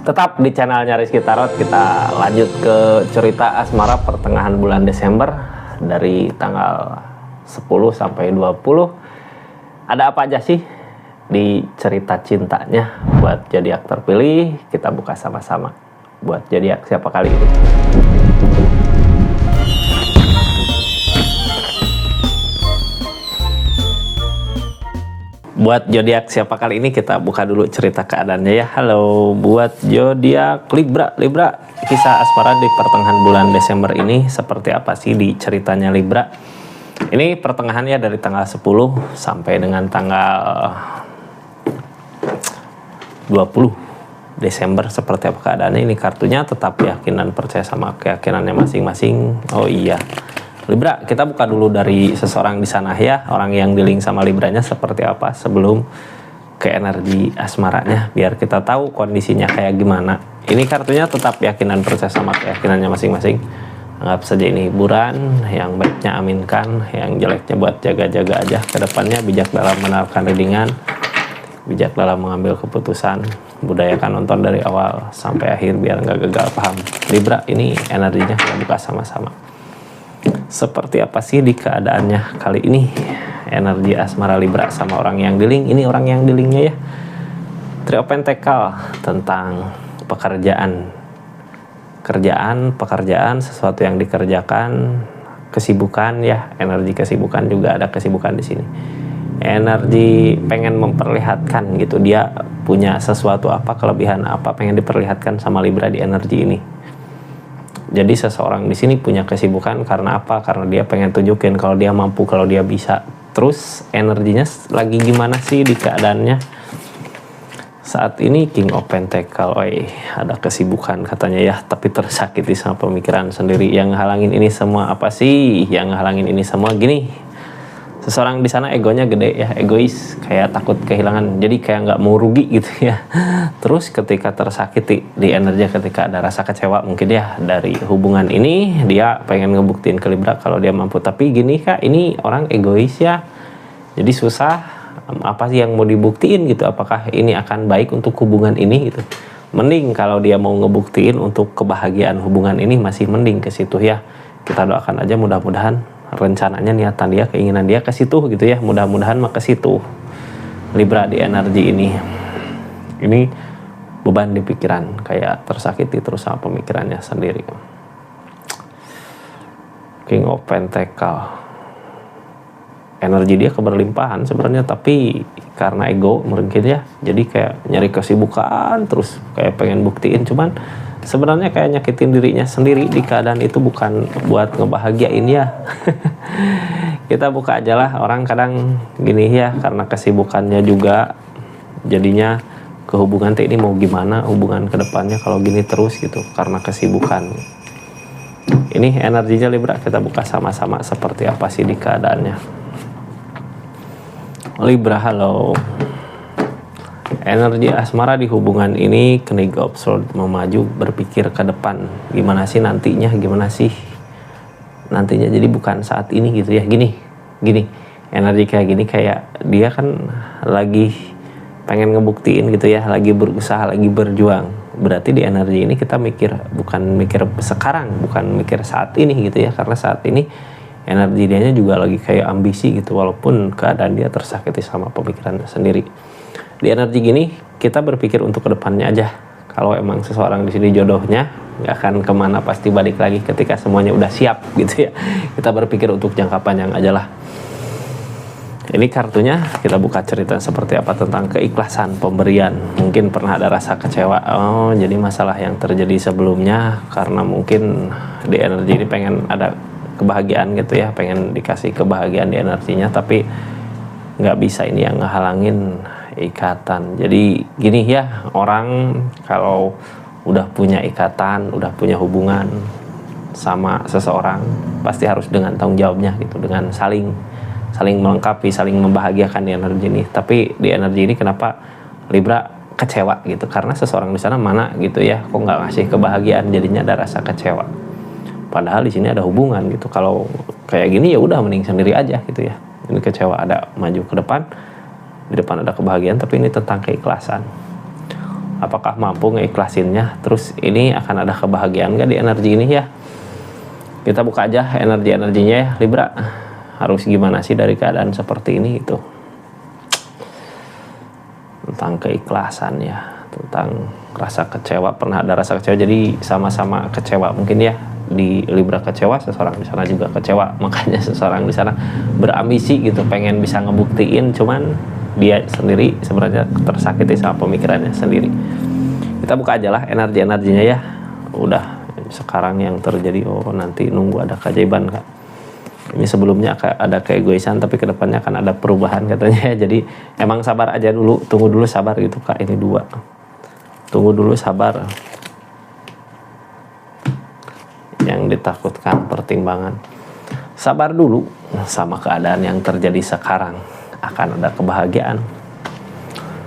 Tetap di channelnya Rizky Tarot, kita lanjut ke cerita asmara pertengahan bulan Desember dari tanggal 10 sampai 20. Ada apa aja sih di cerita cintanya buat zodiak terpilih? Kita buka sama-sama. Buat zodiak siapa kali ini? Buat zodiak siapa kali ini kita buka dulu cerita keadaannya ya. Halo buat zodiak Libra. Libra, kisah asmara di pertengahan bulan Desember ini seperti apa sih di ceritanya Libra? Ini pertengahannya dari tanggal 10 sampai dengan tanggal 20 Desember. Seperti apa keadaannya? Ini kartunya tetap keyakinan, percaya sama keyakinannya masing-masing. Oh iya, Libra, kita buka dulu dari seseorang di sana ya, orang yang di link sama Libranya seperti apa sebelum ke energi asmaranya, biar kita tahu kondisinya kayak gimana. Ini kartunya tetap keyakinan, percaya sama keyakinannya masing-masing. Anggap saja ini hiburan, yang baiknya aminkan, yang jeleknya buat jaga-jaga aja ke depannya. Bijak dalam menawarkan readingan, bijak dalam mengambil keputusan, budayakan nonton dari awal sampai akhir biar nggak gagal paham. Libra, ini energinya kita buka sama-sama. Seperti apa sih di keadaannya kali ini energi asmara Libra sama orang yang di link? Ini orang yang di linknya ya. Trio Pentacle tentang pekerjaan, pekerjaan, sesuatu yang dikerjakan, kesibukan ya, energi kesibukan juga ada kesibukan di sini. Energi pengen memperlihatkan gitu, dia punya sesuatu apa, kelebihan apa, pengen diperlihatkan sama Libra di energi ini. Jadi seseorang di sini punya kesibukan karena apa? Karena dia pengen tunjukin kalau dia mampu, kalau dia bisa. Terus energinya lagi gimana sih di keadaannya? Saat ini King of Pentacle, ada kesibukan katanya ya, tapi tersakiti sama pemikiran sendiri. Yang halangin ini semua apa sih? Yang halangin ini semua gini. Seseorang di sana egonya gede ya, egois, kayak takut kehilangan, jadi kayak nggak mau rugi gitu ya. Terus ketika tersakiti di energi, ketika ada rasa kecewa mungkin ya dari hubungan ini, dia pengen ngebuktiin ke Libra kalau dia mampu. Tapi gini kak, ini orang egois ya, jadi susah. Apa sih yang mau dibuktiin gitu? Apakah ini akan baik untuk hubungan ini gitu? Mending kalau dia mau ngebuktiin untuk kebahagiaan hubungan ini, masih mending ke situ ya. Kita doakan aja mudah-mudahan rencananya, niatan dia, keinginan dia ke situ gitu ya, mudah-mudahan mah ke situ. Libra di energi ini beban di pikiran, kayak tersakiti terus sama pemikirannya sendiri. King of Pentacle, energi dia keberlimpahan sebenarnya, tapi karena ego mungkin ya, jadi kayak nyari kesibukan terus, kayak pengen buktiin, cuman sebenarnya kayak nyakitin dirinya sendiri di keadaan itu, bukan buat ngebahagiain ya. Kita buka aja lah, orang kadang gini ya, karena kesibukannya juga jadinya ke hubungan ini mau gimana hubungan kedepannya kalau gini terus gitu, karena kesibukan. Ini energinya Libra, kita buka sama-sama seperti apa sih di keadaannya. Libra, halo. Energi asmara di hubungan ini, Knight of Swords, memaju, berpikir ke depan. Gimana sih nantinya, jadi bukan saat ini gitu ya. Gini, energi kayak gini, kayak dia kan lagi pengen ngebuktiin gitu ya, lagi berusaha, lagi berjuang. Berarti di energi ini kita bukan mikir sekarang, bukan mikir saat ini gitu ya, karena saat ini energi dianya juga lagi kayak ambisi gitu, walaupun keadaan dia tersakiti sama pemikirannya sendiri. Di energi gini kita berpikir untuk kedepannya aja. Kalau emang seseorang di sini jodohnya nggak akan kemana, pasti balik lagi ketika semuanya udah siap gitu ya. Kita berpikir untuk jangka panjang aja lah. Ini kartunya kita buka cerita seperti apa tentang keikhlasan pemberian. Mungkin pernah ada rasa kecewa, jadi masalah yang terjadi sebelumnya, karena mungkin di energi ini pengen ada kebahagiaan gitu ya, pengen dikasih kebahagiaan di energinya, tapi nggak bisa, ini yang ngehalangin ikatan. Jadi gini ya, orang kalau udah punya ikatan, udah punya hubungan sama seseorang, pasti harus dengan tanggung jawabnya gitu, dengan saling melengkapi, saling membahagiakan di energi ini. Tapi di energi ini kenapa Libra kecewa gitu? Karena seseorang di sana mana gitu ya, kok nggak ngasih kebahagiaan, jadinya ada rasa kecewa. Padahal di sini ada hubungan gitu. Kalau kayak gini ya udah mending sendiri aja gitu ya. Ini kecewa, ada maju ke depan, di depan ada kebahagiaan, tapi ini tentang keikhlasan. apakah mampu ngeikhlasinnya, terus ini akan ada kebahagiaan gak di energi ini ya. Kita buka aja energi-energinya ya Libra, harus gimana sih dari keadaan seperti ini itu, tentang keikhlasan ya, tentang rasa kecewa. Pernah ada rasa kecewa, jadi sama-sama kecewa mungkin ya. Di Libra kecewa, seseorang di sana juga kecewa, makanya seseorang di sana berambisi gitu, pengen bisa ngebuktiin, cuman dia sendiri sebenarnya tersakiti sama pemikirannya sendiri. Kita buka aja lah energi-energinya ya. Udah sekarang yang terjadi, oh nanti nunggu ada keajaiban Kak. Ini sebelumnya ada keegoisan, tapi kedepannya akan ada perubahan katanya. Jadi emang sabar aja dulu, tunggu dulu, sabar gitu Kak. Ini 2, tunggu dulu, sabar. Yang ditakutkan pertimbangan, sabar dulu sama keadaan yang terjadi sekarang, akan ada kebahagiaan.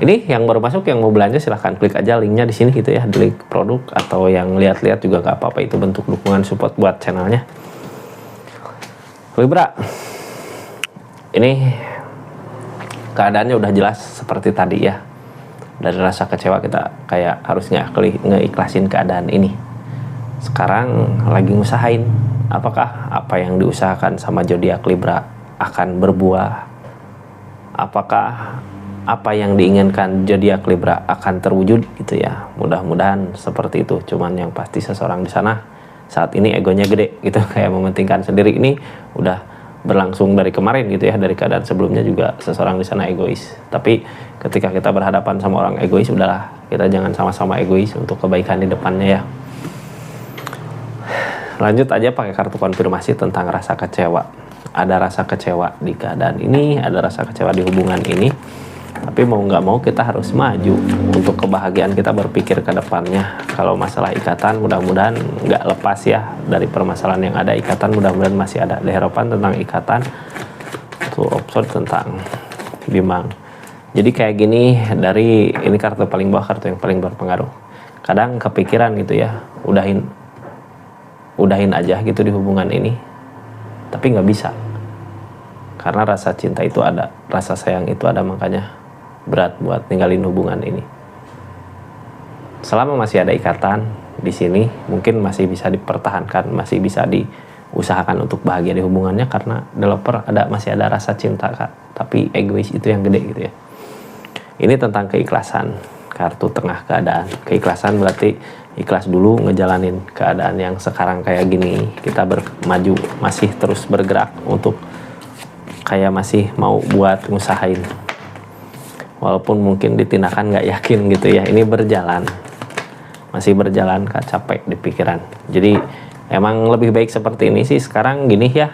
Ini yang baru masuk, yang mau belanja silahkan klik aja linknya di sini gitu ya, di link produk, atau yang lihat-lihat juga gak apa-apa, itu bentuk dukungan support buat channelnya. Libra, ini keadaannya udah jelas seperti tadi ya. Dari rasa kecewa kita kayak harus ngeikhlasin keadaan ini. Sekarang lagi ngusahain, apakah apa yang diusahakan sama zodiak Libra akan berbuah? Apakah apa yang diinginkan zodiak Libra akan terwujud gitu ya. Mudah-mudahan seperti itu. Cuman yang pasti seseorang di sana saat ini egonya gede gitu, kayak mementingkan sendiri. Ini udah berlangsung dari kemarin gitu ya, dari keadaan sebelumnya juga seseorang di sana egois. Tapi ketika kita berhadapan sama orang egois, udahlah, kita jangan sama-sama egois untuk kebaikan di depannya ya. Lanjut aja pakai kartu konfirmasi tentang rasa kecewa. Ada rasa kecewa di keadaan ini, ada rasa kecewa di hubungan ini. Tapi mau nggak mau kita harus maju untuk kebahagiaan kita, berpikir ke depannya. Kalau masalah ikatan, mudah-mudahan nggak lepas ya dari permasalahan yang ada. Ikatan mudah-mudahan masih ada. Hierophant tentang ikatan, Two of Swords tentang bimbang. Jadi kayak gini, dari ini kartu paling bawah, kartu yang paling berpengaruh. Kadang kepikiran gitu ya, udahin aja gitu di hubungan ini, tapi nggak bisa. Karena rasa cinta itu ada, rasa sayang itu ada, makanya berat buat ninggalin hubungan ini. Selama masih ada ikatan di sini, mungkin masih bisa dipertahankan, masih bisa diusahakan untuk bahagia di hubungannya, karena developer masih ada rasa cinta Kak. Tapi egois itu yang gede gitu ya. Ini tentang keikhlasan, kartu tengah keadaan. Keikhlasan berarti ikhlas dulu ngejalanin keadaan yang sekarang kayak gini. Kita maju, masih terus bergerak untuk kayak masih mau buat ngusahain. Walaupun mungkin di tindakan nggak yakin gitu ya. Ini berjalan, masih berjalan Kak, capek di pikiran. Jadi emang lebih baik seperti ini sih sekarang gini ya.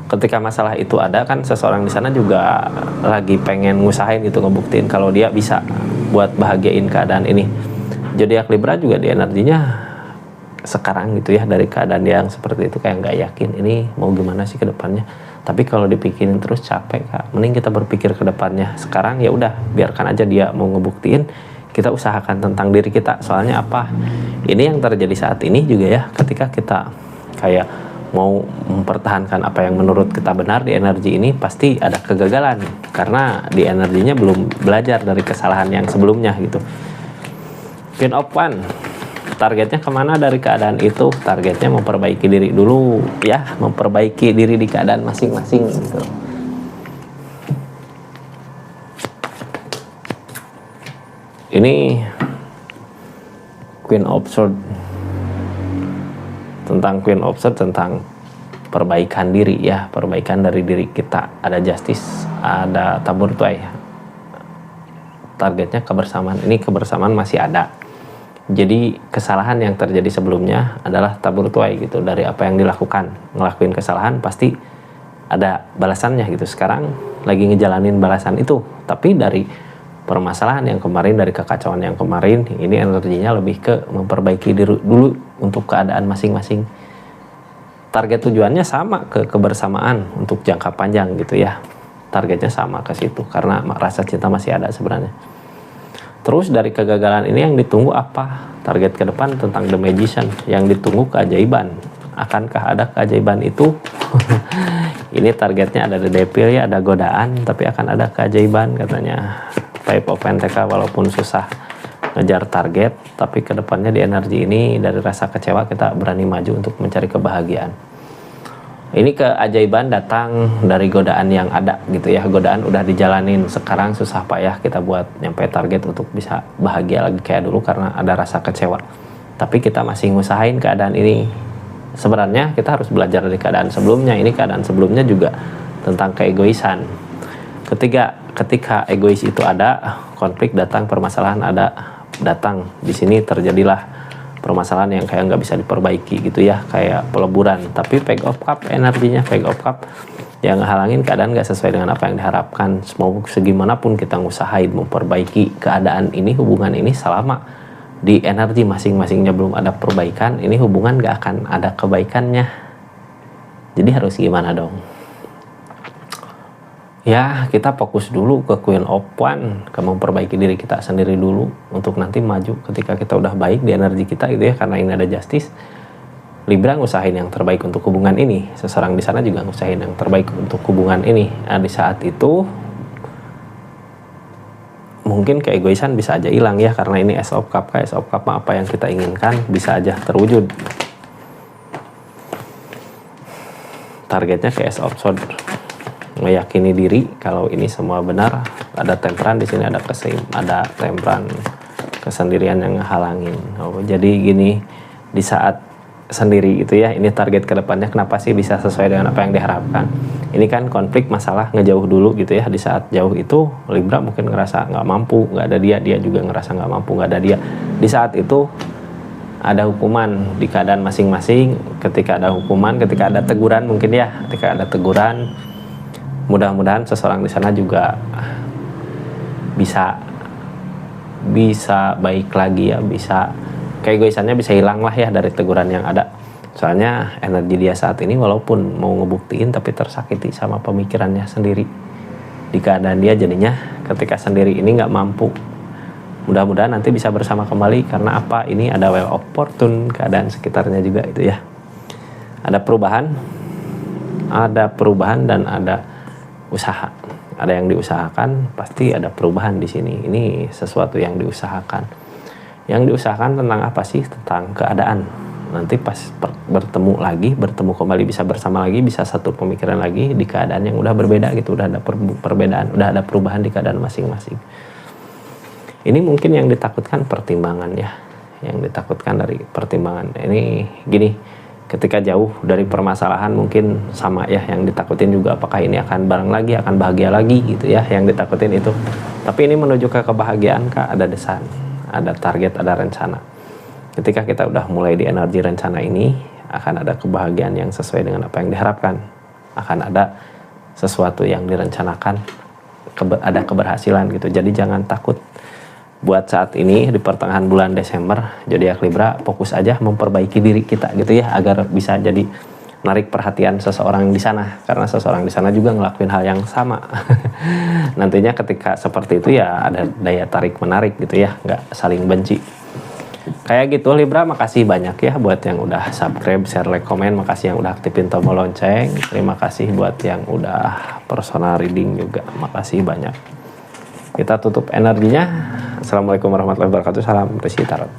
Ketika masalah itu ada kan, seseorang di sana juga lagi pengen ngusahain gitu, ngebuktiin kalau dia bisa buat bahagiain keadaan ini. Zodiak Libra juga di energinya sekarang gitu ya, dari keadaan yang seperti itu kayak nggak yakin ini mau gimana sih ke depannya. Tapi kalau dipikirin terus capek Kak. Mending kita berpikir ke depannya. Sekarang ya udah, biarkan aja dia mau ngebuktiin, kita usahakan tentang diri kita. Soalnya apa? Ini yang terjadi saat ini juga ya, ketika kita kayak mau mempertahankan apa yang menurut kita benar di energi ini, pasti ada kegagalan karena di energinya belum belajar dari kesalahan yang sebelumnya gitu. Queen of Wands, targetnya kemana dari keadaan itu? Targetnya memperbaiki diri dulu ya, memperbaiki diri di keadaan masing-masing gitu. Ini Queen of Swords, tentang Queen of Swords, tentang perbaikan diri ya, perbaikan dari diri kita. Ada Justice, ada tabur tuai. Targetnya kebersamaan. Ini kebersamaan masih ada. Jadi kesalahan yang terjadi sebelumnya adalah tabur tuai gitu, dari apa yang dilakukan. Ngelakuin kesalahan pasti ada balasannya gitu. Sekarang lagi ngejalanin balasan itu, tapi dari permasalahan yang kemarin, dari kekacauan yang kemarin, ini energinya lebih ke memperbaiki diri dulu untuk keadaan masing-masing. Target tujuannya sama, ke kebersamaan untuk jangka panjang gitu ya. Targetnya sama ke situ, karena rasa cinta masih ada sebenarnya. Terus dari kegagalan ini yang ditunggu apa? Target ke depan tentang The Magician, yang ditunggu keajaiban. Akankah ada keajaiban itu? Ini targetnya ada The Devil ya, ada godaan, tapi akan ada keajaiban katanya. Five of Pentacles, walaupun susah ngejar target, tapi kedepannya di energi ini dari rasa kecewa kita berani maju untuk mencari kebahagiaan. Ini keajaiban datang dari godaan yang ada gitu ya. Godaan udah dijalanin, sekarang susah payah kita buat nyampe target untuk bisa bahagia lagi kayak dulu karena ada rasa kecewa. Tapi kita masih ngusahain keadaan ini. Sebenarnya kita harus belajar dari keadaan sebelumnya. Ini keadaan sebelumnya juga tentang keegoisan. Ketika egois itu ada, konflik datang, permasalahan ada datang. Di sini terjadilah permasalahan yang kayak nggak bisa diperbaiki gitu ya, kayak peleburan. Tapi Page of Cup energinya, Page of Cup yang ngehalangin keadaan nggak sesuai dengan apa yang diharapkan. Mau segimanapun kita ngusahain memperbaiki keadaan ini, hubungan ini, selama di energi masing-masingnya belum ada perbaikan, ini hubungan gak akan ada kebaikannya. Jadi harus gimana dong? Ya, kita fokus dulu ke Queen of Wands, ke memperbaiki diri kita sendiri dulu untuk nanti maju ketika kita udah baik di energi kita gitu ya, karena ini ada Justice. Libra ngusahain yang terbaik untuk hubungan ini, seseorang di sana juga ngusahain yang terbaik untuk hubungan ini. Nah, di saat itu mungkin keegoisan bisa aja hilang ya, karena ini Ace of Cup. Ace of Cup apa yang kita inginkan bisa aja terwujud. Targetnya ke Ace of Swords, meyakini diri kalau ini semua benar. Ada temperan di sini, ada temperan, kesendirian yang halangin. Jadi gini, di saat sendiri itu ya, ini target kedepannya kenapa sih bisa sesuai dengan apa yang diharapkan. Ini kan konflik masalah ngejauh dulu gitu ya. Di saat jauh itu Libra mungkin ngerasa nggak mampu, nggak ada dia juga ngerasa nggak mampu, nggak ada dia. Di saat itu ada hukuman di keadaan masing-masing. Ketika ada hukuman, ketika ada teguran mungkin ya, ketika ada teguran, mudah-mudahan seseorang di sana juga bisa baik lagi ya, bisa keegoisannya bisa hilang lah ya dari teguran yang ada. Soalnya energi dia saat ini walaupun mau ngebuktiin tapi tersakiti sama pemikirannya sendiri. Di keadaan dia jadinya ketika sendiri ini nggak mampu. Mudah-mudahan nanti bisa bersama kembali, karena apa? Ini ada Wheel of Fortune, keadaan sekitarnya juga itu ya. Ada perubahan dan ada usaha. Ada yang diusahakan, pasti ada perubahan di sini. Ini sesuatu yang diusahakan. Yang diusahakan tentang apa sih? Tentang keadaan. Nanti pas bertemu kembali, bisa bersama lagi, bisa satu pemikiran lagi di keadaan yang udah berbeda gitu, udah ada perbedaan, udah ada perubahan di keadaan masing-masing. Ini mungkin yang ditakutkan pertimbangan ya, yang ditakutkan dari pertimbangan. Ini gini, ketika jauh dari permasalahan mungkin sama ya, yang ditakutin juga apakah ini akan bareng lagi, akan bahagia lagi gitu ya, yang ditakutin itu. Tapi ini menuju ke kebahagiaan Kak, ada desain, ada target, ada rencana. Ketika kita udah mulai di energi rencana ini, akan ada kebahagiaan yang sesuai dengan apa yang diharapkan. Akan ada sesuatu yang direncanakan, ada keberhasilan gitu. Jadi jangan takut. Buat saat ini di pertengahan bulan Desember, zodiak Libra fokus aja memperbaiki diri kita gitu ya, agar bisa jadi menarik perhatian seseorang di sana, karena seseorang di sana juga ngelakuin hal yang sama. Nantinya ketika seperti itu ya ada daya tarik menarik gitu ya, nggak saling benci. Kayak gitu Libra. Makasih banyak ya buat yang udah subscribe, share, like, komen. Makasih yang udah aktifin tombol lonceng. Terima kasih buat yang udah personal reading juga. Makasih banyak. Kita tutup energinya. Assalamualaikum warahmatullahi wabarakatuh. Salam Resi Tarot.